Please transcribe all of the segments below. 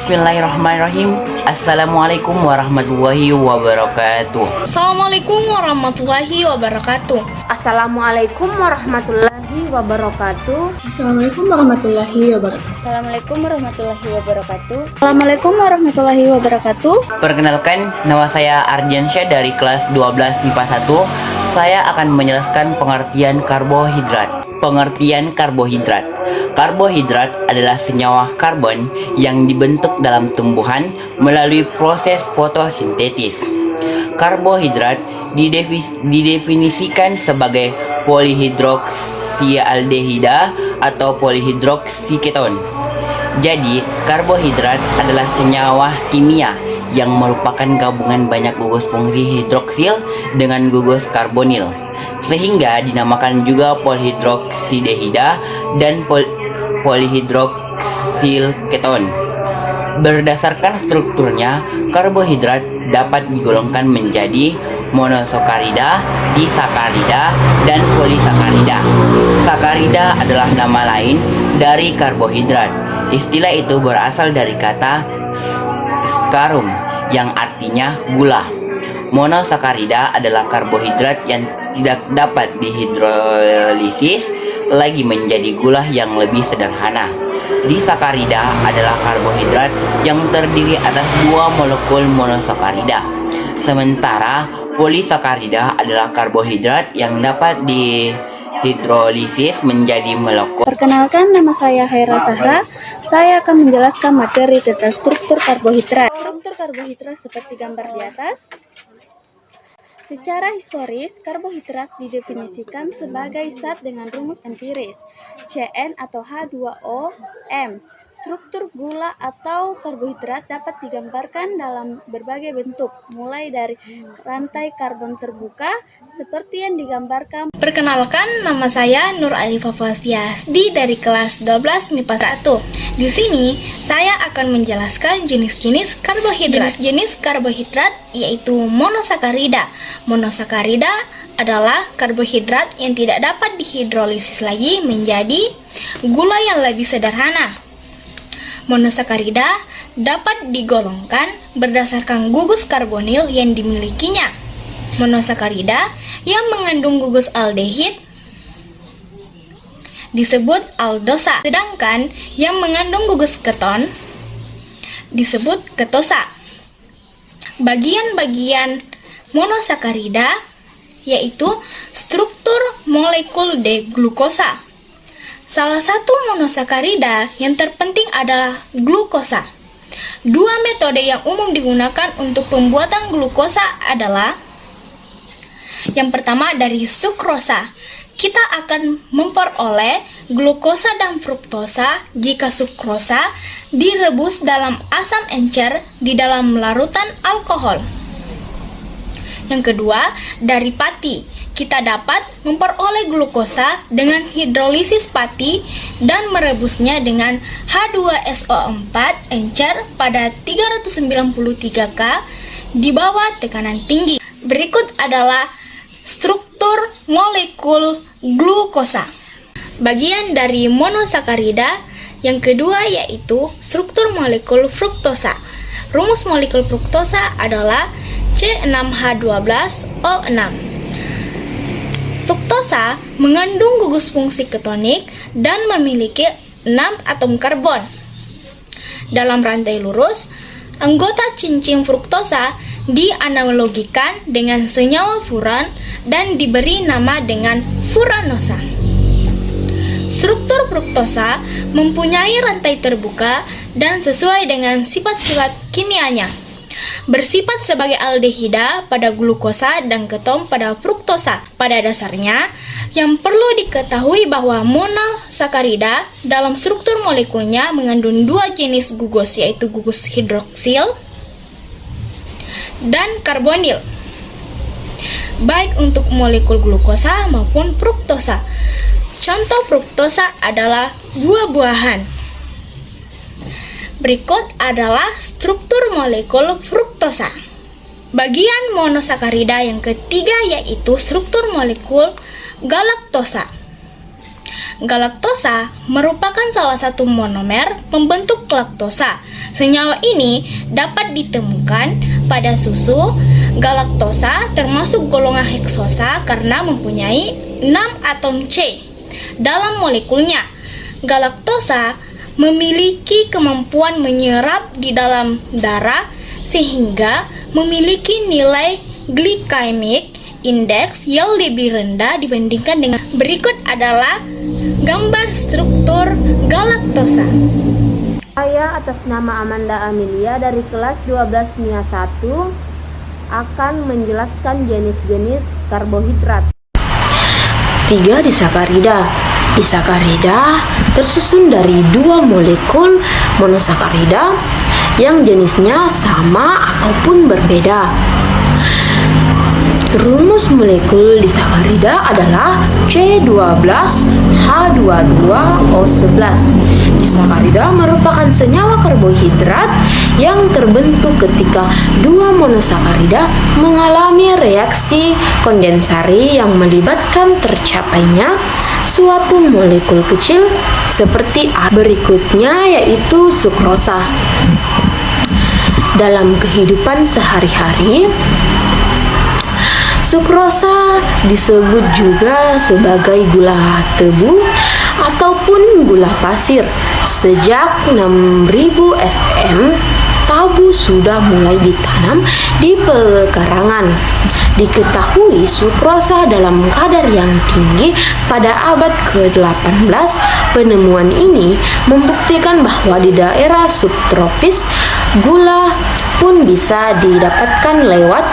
Bismillahirrahmanirrahim. Assalamualaikum warahmatullahi wabarakatuh. Assalamualaikum warahmatullahi wabarakatuh. Assalamualaikum warahmatullahi wabarakatuh. Assalamualaikum warahmatullahi wabarakatuh. Assalamualaikum warahmatullahi wabarakatuh. Assalamualaikum warahmatullahi wabarakatuh. Perkenalkan, nama saya Ardiansyah dari kelas 12 MIPA 1. Saya akan menjelaskan pengertian karbohidrat. Pengertian karbohidrat. Karbohidrat adalah senyawa karbon yang dibentuk dalam tumbuhan melalui proses fotosintesis. Karbohidrat didefinisikan sebagai polihidroksialdehida atau polihidroksiketon. Jadi, karbohidrat adalah senyawa kimia yang merupakan gabungan banyak gugus fungsi hidroksil dengan gugus karbonil, sehingga dinamakan juga polihidroksidehida dan polihidroksilketon. Berdasarkan strukturnya, karbohidrat dapat digolongkan menjadi monosakarida, disakarida, dan polisakarida. Sakarida adalah nama lain dari karbohidrat. Istilah itu berasal dari kata skarum yang artinya gula. Monosakarida adalah karbohidrat yang tidak dapat dihidrolisis lagi menjadi gula yang lebih sederhana. Disakarida adalah karbohidrat yang terdiri atas dua molekul monosakarida. Sementara polisakarida adalah karbohidrat yang dapat dihidrolisis menjadi molekul. Perkenalkan, nama saya Haira Sahra. Saya akan menjelaskan materi tentang struktur karbohidrat. Struktur karbohidrat seperti gambar di atas. Secara historis, karbohidrat didefinisikan sebagai zat dengan rumus empiris CN atau H2OM. Struktur gula atau karbohidrat dapat digambarkan dalam berbagai bentuk, mulai dari rantai karbon terbuka seperti yang digambarkan. Perkenalkan, nama saya Nur Alifah Fasiasdi dari kelas 12 MIPA 1. Di sini, saya akan menjelaskan jenis-jenis karbohidrat. Jenis-jenis karbohidrat yaitu monosakarida. Monosakarida adalah karbohidrat yang tidak dapat dihidrolisis lagi menjadi gula yang lebih sederhana. Monosakarida dapat digolongkan berdasarkan gugus karbonil yang dimilikinya. Monosakarida yang mengandung gugus aldehid disebut aldosa, sedangkan yang mengandung gugus keton disebut ketosa. Bagian-bagian monosakarida yaitu struktur molekul D-glukosa. Salah satu monosakarida yang terpenting adalah glukosa. Dua metode yang umum digunakan untuk pembuatan glukosa adalah: yang pertama dari sukrosa. Kita akan memperoleh glukosa dan fruktosa jika sukrosa direbus dalam asam encer di dalam larutan alkohol. Yang kedua, dari pati. Kita dapat memperoleh glukosa dengan hidrolisis pati dan merebusnya dengan H2SO4 encer pada 393 K di bawah tekanan tinggi. Berikut adalah struktur molekul glukosa. Bagian dari monosakarida yang kedua yaitu struktur molekul fruktosa. Rumus molekul fruktosa adalah C6H12O6. Fruktosa mengandung gugus fungsi ketonik dan memiliki 6 atom karbon. Dalam rantai lurus, anggota cincin fruktosa dianalogikan dengan senyawa furan dan diberi nama dengan furanosa. Struktur fruktosa mempunyai rantai terbuka dan sesuai dengan sifat-sifat kimianya. Bersifat sebagai aldehida pada glukosa dan keton pada fruktosa. Pada dasarnya, yang perlu diketahui bahwa monosakarida dalam struktur molekulnya mengandung dua jenis gugus, yaitu gugus hidroksil dan karbonil, baik untuk molekul glukosa maupun fruktosa. Contoh fruktosa adalah buah-buahan. Berikut adalah struktur molekul fruktosa. Bagian monosakarida yang ketiga yaitu struktur molekul galaktosa. Galaktosa merupakan salah satu monomer membentuk laktosa. Senyawa ini dapat ditemukan pada susu. Galaktosa termasuk golongan heksosa karena mempunyai 6 atom C dalam molekulnya. Galaktosa memiliki kemampuan menyerap di dalam darah sehingga memiliki nilai glikemik indeks yang lebih rendah dibandingkan dengan berikut adalah gambar struktur galaktosa. Saya atas nama Amanda Amelia dari kelas 12 MIA 1 akan menjelaskan jenis-jenis karbohidrat. 3. Disakarida. Disakarida tersusun dari 2 molekul monosakarida yang jenisnya sama ataupun berbeda. Rumus molekul disakarida adalah C12H22O11. Disakarida merupakan senyawa karbohidrat yang terbentuk ketika 2 monosakarida mengalami reaksi kondensasi yang melibatkan tercapainya suatu molekul kecil seperti berikutnya, yaitu sukrosa. Dalam kehidupan sehari-hari, sukrosa disebut juga sebagai gula tebu ataupun gula pasir. Sejak 6000 SM, tabu sudah mulai ditanam di pekarangan. Diketahui sukrosa dalam kadar yang tinggi pada abad ke-18. Penemuan ini membuktikan bahwa di daerah subtropis gula pun bisa didapatkan lewat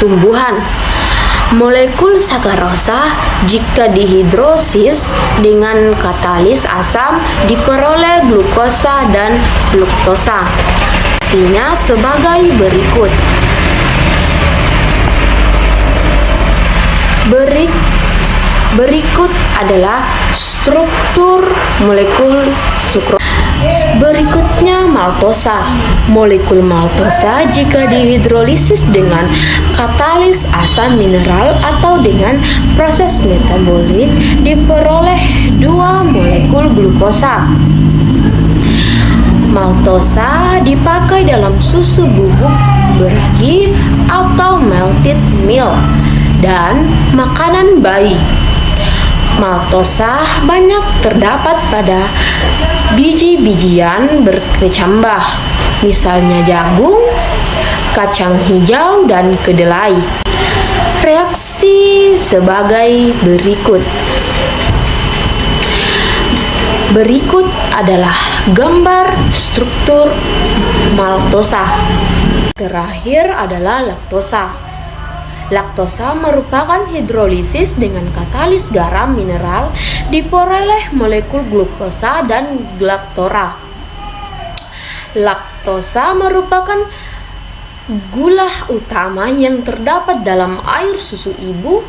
tumbuhan. Molekul sakkarosa jika dihidrosis dengan katalis asam diperoleh glukosa dan fruktosa. Reaksinya sebagai berikut. Berikut adalah struktur molekul sukrosa. Berikutnya maltosa. Molekul maltosa jika dihidrolisis dengan katalis asam mineral atau dengan proses metabolik diperoleh 2 molekul glukosa. Maltosa dipakai dalam susu bubuk beragi atau malted milk dan makanan bayi. Maltosa banyak terdapat pada biji-bijian berkecambah, misalnya jagung, kacang hijau, dan kedelai. Reaksi sebagai berikut. Berikut adalah gambar struktur maltosa. Terakhir adalah laktosa. Laktosa merupakan hidrolisis dengan katalis garam mineral diperoleh molekul glukosa dan galaktora. Laktosa merupakan gula utama yang terdapat dalam air susu ibu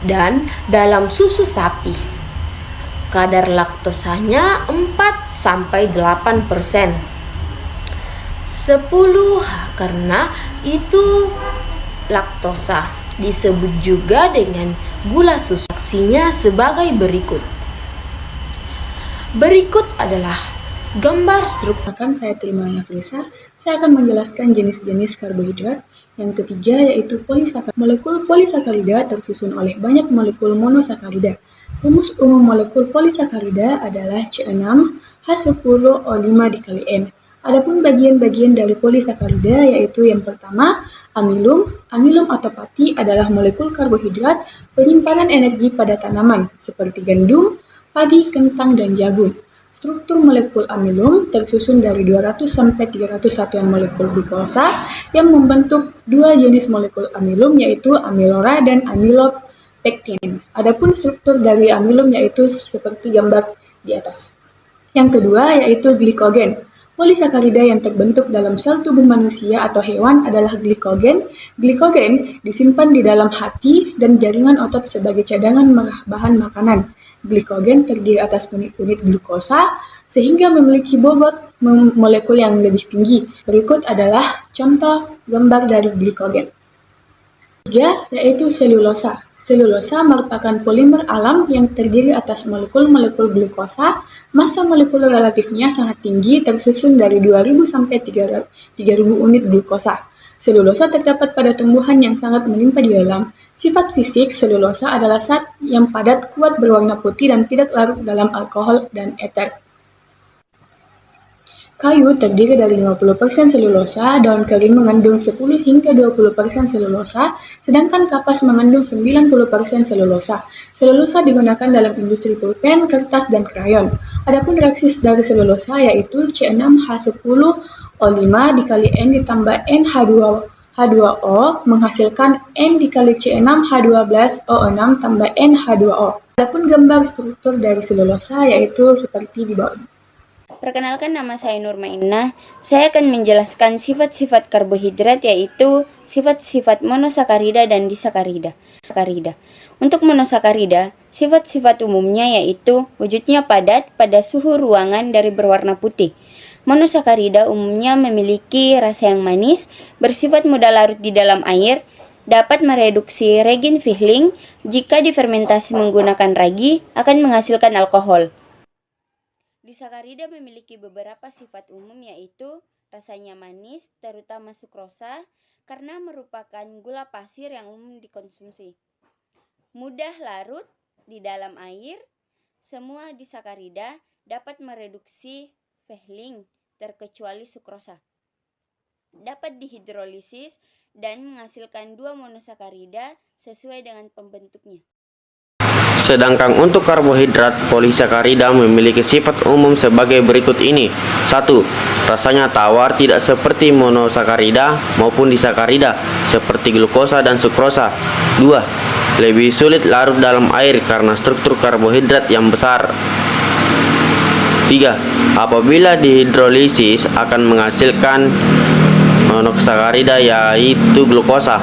dan dalam susu sapi. Kadar laktosanya 4-8%. 10 karena itu laktosa disebut juga dengan gula susu. Reaksinya sebagai berikut. Berikut adalah gambar struktur. Saya Terima Nafrisa, saya akan menjelaskan jenis-jenis karbohidrat. Yang ketiga yaitu polisakarida. Molekul polisakarida tersusun oleh banyak molekul monosakarida. Rumus umum molekul polisakarida adalah C6H10O5 dikali N. Adapun bagian-bagian dari polisakarida yaitu yang pertama amilum. Amilum atau pati adalah molekul karbohidrat penyimpanan energi pada tanaman seperti gandum, padi, kentang, dan jagung. Struktur molekul amilum tersusun dari 200-300 satuan molekul glukosa yang membentuk 2 jenis molekul amilum yaitu amilora dan amilopektin. Adapun struktur dari amilum yaitu seperti gambar di atas. Yang kedua yaitu glikogen. Polisakarida yang terbentuk dalam sel tubuh manusia atau hewan adalah glikogen. Glikogen disimpan di dalam hati dan jaringan otot sebagai cadangan bahan makanan. Glikogen terdiri atas unit-unit glukosa sehingga memiliki bobot molekul yang lebih tinggi. Berikut adalah contoh gambar dari glikogen. Ketiga, yaitu selulosa. Selulosa merupakan polimer alam yang terdiri atas molekul-molekul glukosa. Massa molekul relatifnya sangat tinggi, tersusun dari 2000 sampai 3000 unit glukosa. Selulosa terdapat pada tumbuhan yang sangat melimpah di alam. Sifat fisik selulosa adalah zat yang padat, kuat, berwarna putih, dan tidak larut dalam alkohol dan eter. Kayu terdiri dari 50% selulosa, daun kering mengandung 10 hingga 20% selulosa, sedangkan kapas mengandung 90% selulosa. Selulosa digunakan dalam industri pulpen, kertas, dan krayon. Adapun reaksi dari selulosa yaitu C6H10O5 dikali N ditambah NH2O menghasilkan N dikali C6H12O6 tambah NH2O. Adapun gambar struktur dari selulosa yaitu seperti di bawah. Perkenalkan, nama saya Nur Mainah. Saya akan menjelaskan sifat-sifat karbohidrat, yaitu sifat-sifat monosakarida dan disakarida. Untuk monosakarida, sifat-sifat umumnya yaitu wujudnya padat pada suhu ruangan dari berwarna putih. Monosakarida umumnya memiliki rasa yang manis, bersifat mudah larut di dalam air, dapat mereduksi regen Fehling. Jika difermentasi menggunakan ragi, akan menghasilkan alkohol. Disakarida memiliki beberapa sifat umum, yaitu rasanya manis, terutama sukrosa, karena merupakan gula pasir yang umum dikonsumsi. Mudah larut di dalam air. Semua disakarida dapat mereduksi Fehling, terkecuali sukrosa. Dapat dihidrolisis dan menghasilkan 2 monosakarida sesuai dengan pembentuknya. Sedangkan untuk karbohidrat polisakarida memiliki sifat umum sebagai berikut ini. 1. Rasanya tawar, tidak seperti monosakarida maupun disakarida seperti glukosa dan sukrosa. 2. Lebih sulit larut dalam air karena struktur karbohidrat yang besar. 3. Apabila dihidrolisis akan menghasilkan monosakarida yaitu glukosa.